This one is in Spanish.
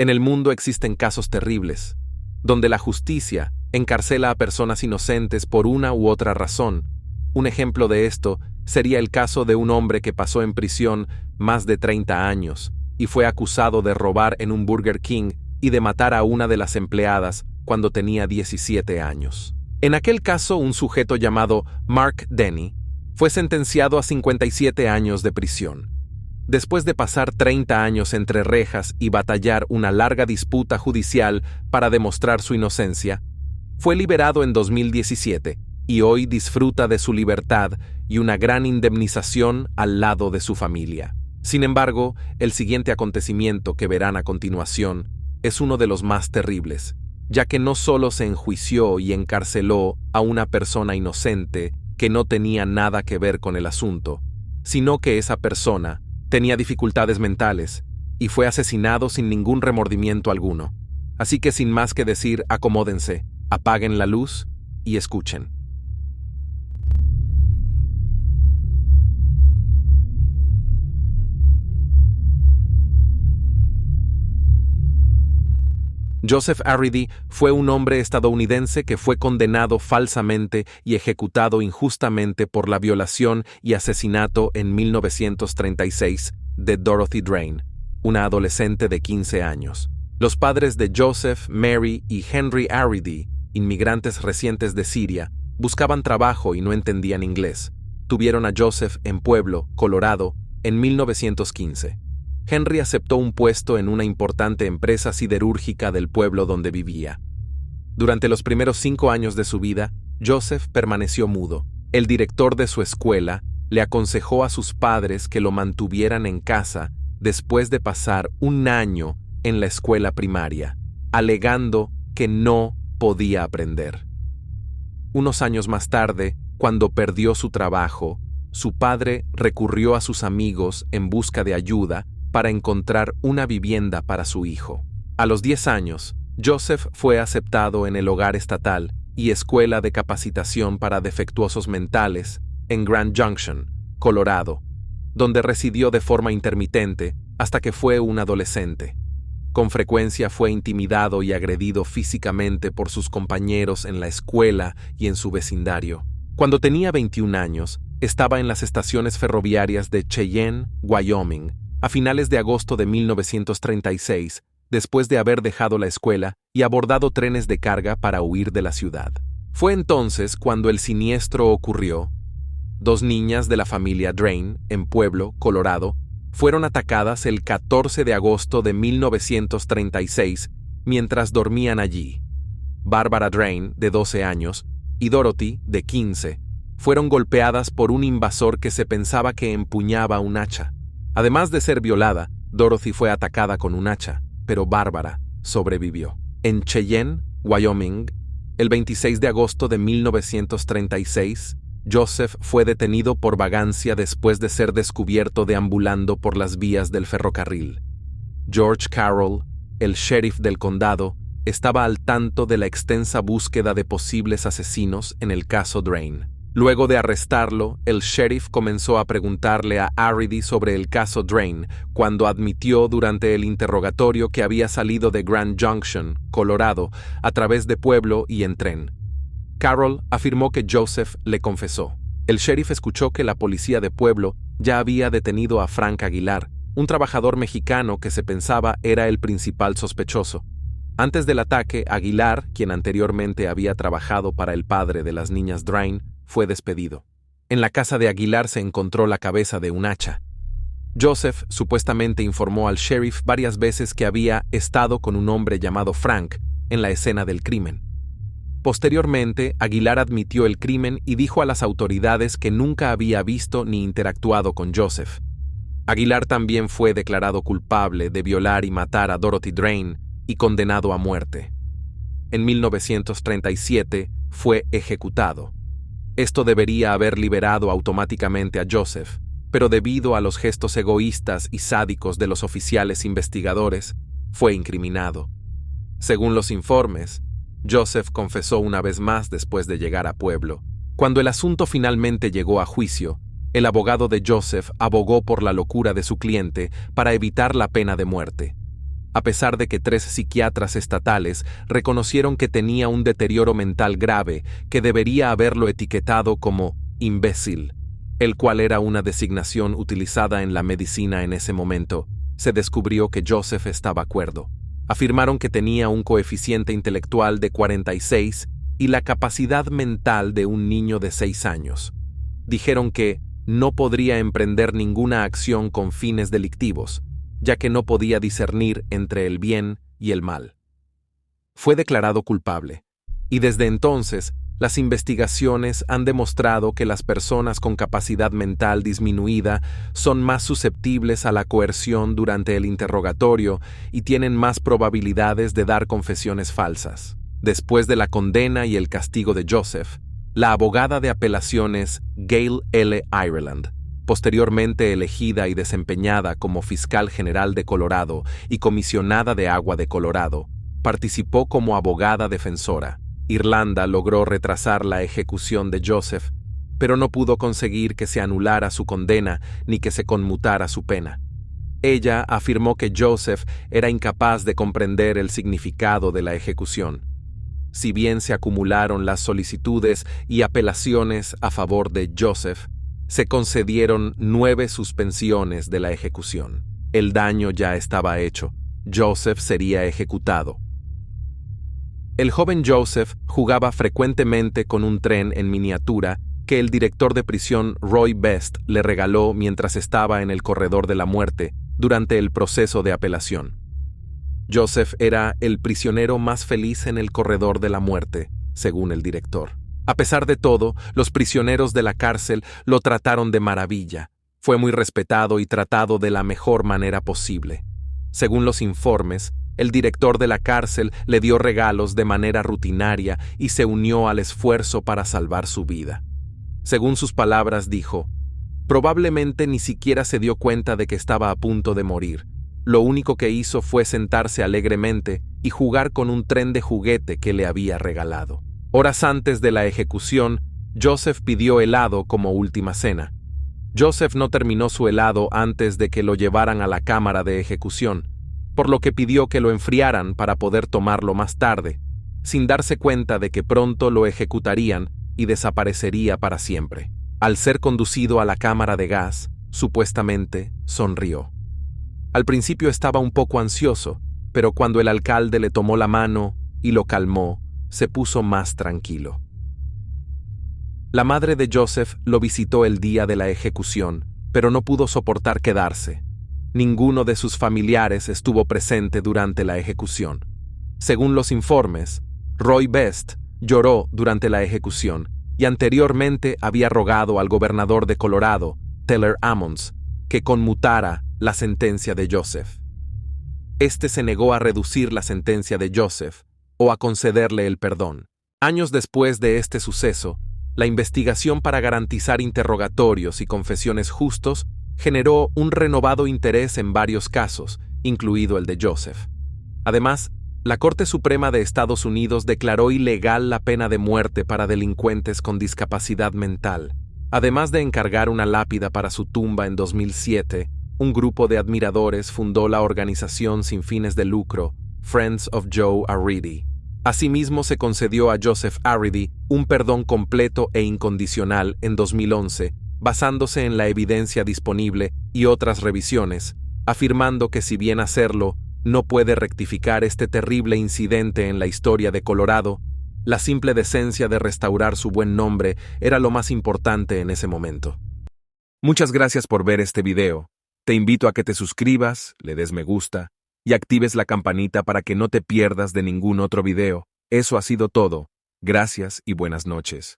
En el mundo existen casos terribles, donde la justicia encarcela a personas inocentes por una u otra razón. Un ejemplo de esto sería el caso de un hombre que pasó en prisión más de 30 años y fue acusado de robar en un Burger King y de matar a una de las empleadas cuando tenía 17 años. En aquel caso, un sujeto llamado Mark Denny fue sentenciado a 57 años de prisión. Después de pasar 30 años entre rejas y batallar una larga disputa judicial para demostrar su inocencia, fue liberado en 2017 y hoy disfruta de su libertad y una gran indemnización al lado de su familia. Sin embargo, el siguiente acontecimiento que verán a continuación es uno de los más terribles, ya que no solo se enjuició y encarceló a una persona inocente que no tenía nada que ver con el asunto, sino que esa persona tenía dificultades mentales y fue asesinado sin ningún remordimiento alguno. Así que sin más que decir, acomódense, apaguen la luz y escuchen. Joseph Arridy fue un hombre estadounidense que fue condenado falsamente y ejecutado injustamente por la violación y asesinato en 1936 de Dorothy Drain, una adolescente de 15 años. Los padres de Joseph, Mary y Henry Arridy, inmigrantes recientes de Siria, buscaban trabajo y no entendían inglés. Tuvieron a Joseph en Pueblo, Colorado, en 1915. Henry aceptó un puesto en una importante empresa siderúrgica del pueblo donde vivía. Durante los primeros 5 años de su vida, Joseph permaneció mudo. El director de su escuela le aconsejó a sus padres que lo mantuvieran en casa después de pasar un año en la escuela primaria, alegando que no podía aprender. Unos años más tarde, cuando perdió su trabajo, su padre recurrió a sus amigos en busca de ayuda para encontrar una vivienda para su hijo. A los 10 años, Joseph fue aceptado en el hogar estatal y escuela de capacitación para defectuosos mentales en Grand Junction, Colorado, donde residió de forma intermitente hasta que fue un adolescente. Con frecuencia fue intimidado y agredido físicamente por sus compañeros en la escuela y en su vecindario. Cuando tenía 21 años, estaba en las estaciones ferroviarias de Cheyenne, Wyoming, a finales de agosto de 1936, después de haber dejado la escuela y abordado trenes de carga para huir de la ciudad. Fue entonces cuando el siniestro ocurrió. 2 niñas de la familia Drain, en Pueblo, Colorado, fueron atacadas el 14 de agosto de 1936 mientras dormían allí. Barbara Drain, de 12 años, y Dorothy, de 15, fueron golpeadas por un invasor que se pensaba que empuñaba un hacha. Además de ser violada, Dorothy fue atacada con un hacha, pero Bárbara sobrevivió. En Cheyenne, Wyoming, el 26 de agosto de 1936, Joseph fue detenido por vagancia después de ser descubierto deambulando por las vías del ferrocarril. George Carroll, el sheriff del condado, estaba al tanto de la extensa búsqueda de posibles asesinos en el caso Drain. Luego de arrestarlo, el sheriff comenzó a preguntarle a Arridy sobre el caso Drain, cuando admitió durante el interrogatorio que había salido de Grand Junction, Colorado, a través de Pueblo y en tren. Carroll afirmó que Joseph le confesó. El sheriff escuchó que la policía de Pueblo ya había detenido a Frank Aguilar, un trabajador mexicano que se pensaba era el principal sospechoso. Antes del ataque, Aguilar, quien anteriormente había trabajado para el padre de las niñas Drain, fue despedido. En la casa de Aguilar se encontró la cabeza de un hacha. Joseph supuestamente informó al sheriff varias veces que había estado con un hombre llamado Frank en la escena del crimen. Posteriormente, Aguilar admitió el crimen y dijo a las autoridades que nunca había visto ni interactuado con Joseph. Aguilar también fue declarado culpable de violar y matar a Dorothy Drain y condenado a muerte. En 1937 fue ejecutado. Esto debería haber liberado automáticamente a Joseph, pero debido a los gestos egoístas y sádicos de los oficiales investigadores, fue incriminado. Según los informes, Joseph confesó una vez más después de llegar a Pueblo. Cuando el asunto finalmente llegó a juicio, el abogado de Joseph abogó por la locura de su cliente para evitar la pena de muerte. a pesar de que 3 psiquiatras estatales reconocieron que tenía un deterioro mental grave que debería haberlo etiquetado como imbécil, el cual era una designación utilizada en la medicina en ese momento. Se descubrió que Joseph estaba cuerdo. Afirmaron que tenía un coeficiente intelectual de 46 y la capacidad mental de un niño de 6 años. Dijeron que no podría emprender ninguna acción con fines delictivos, ya que no podía discernir entre el bien y el mal. Fue declarado culpable, y desde entonces las investigaciones han demostrado que las personas con capacidad mental disminuida son más susceptibles a la coerción durante el interrogatorio y tienen más probabilidades de dar confesiones falsas. Después de la condena y el castigo de Joseph, la abogada de apelaciones Gail L. Ireland, posteriormente elegida y desempeñada como fiscal general de Colorado y comisionada de agua de Colorado, participó como abogada defensora. Irlanda logró retrasar la ejecución de Joseph, pero no pudo conseguir que se anulara su condena ni que se conmutara su pena. Ella afirmó que Joseph era incapaz de comprender el significado de la ejecución. Si bien se acumularon las solicitudes y apelaciones a favor de Joseph, se concedieron 9 suspensiones de la ejecución. El daño ya estaba hecho. Joseph sería ejecutado. El joven Joseph jugaba frecuentemente con un tren en miniatura que el director de prisión Roy Best le regaló mientras estaba en el corredor de la muerte durante el proceso de apelación. Joseph era el prisionero más feliz en el corredor de la muerte, según el director. A pesar de todo, los prisioneros de la cárcel lo trataron de maravilla. Fue muy respetado y tratado de la mejor manera posible. Según los informes, el director de la cárcel le dio regalos de manera rutinaria y se unió al esfuerzo para salvar su vida. Según sus palabras, dijo: probablemente ni siquiera se dio cuenta de que estaba a punto de morir. Lo único que hizo fue sentarse alegremente y jugar con un tren de juguete que le había regalado. Horas antes de la ejecución, Joseph pidió helado como última cena. Joseph no terminó su helado antes de que lo llevaran a la cámara de ejecución, por lo que pidió que lo enfriaran para poder tomarlo más tarde, sin darse cuenta de que pronto lo ejecutarían y desaparecería para siempre. Al ser conducido a la cámara de gas, supuestamente sonrió. Al principio estaba un poco ansioso, pero cuando el alcalde le tomó la mano y lo calmó, se puso más tranquilo. La madre de Joseph lo visitó el día de la ejecución, pero no pudo soportar quedarse. Ninguno de sus familiares estuvo presente durante la ejecución. Según los informes, Roy Best lloró durante la ejecución y anteriormente había rogado al gobernador de Colorado, Tyler Ammons, que conmutara la sentencia de Joseph. Este se negó a reducir la sentencia de Joseph o a concederle el perdón. Años después de este suceso, la investigación para garantizar interrogatorios y confesiones justos generó un renovado interés en varios casos, incluido el de Joseph. Además, la Corte Suprema de Estados Unidos declaró ilegal la pena de muerte para delincuentes con discapacidad mental. Además de encargar una lápida para su tumba en 2007, un grupo de admiradores fundó la organización sin fines de lucro Friends of Joe Arridy. Asimismo, se concedió a Joseph Arridy un perdón completo e incondicional en 2011, basándose en la evidencia disponible y otras revisiones, afirmando que si bien hacerlo no puede rectificar este terrible incidente en la historia de Colorado, la simple decencia de restaurar su buen nombre era lo más importante en ese momento. Muchas gracias por ver este video. Te invito a que te suscribas, le des me gusta y actives la campanita para que no te pierdas de ningún otro video. Eso ha sido todo. Gracias y buenas noches.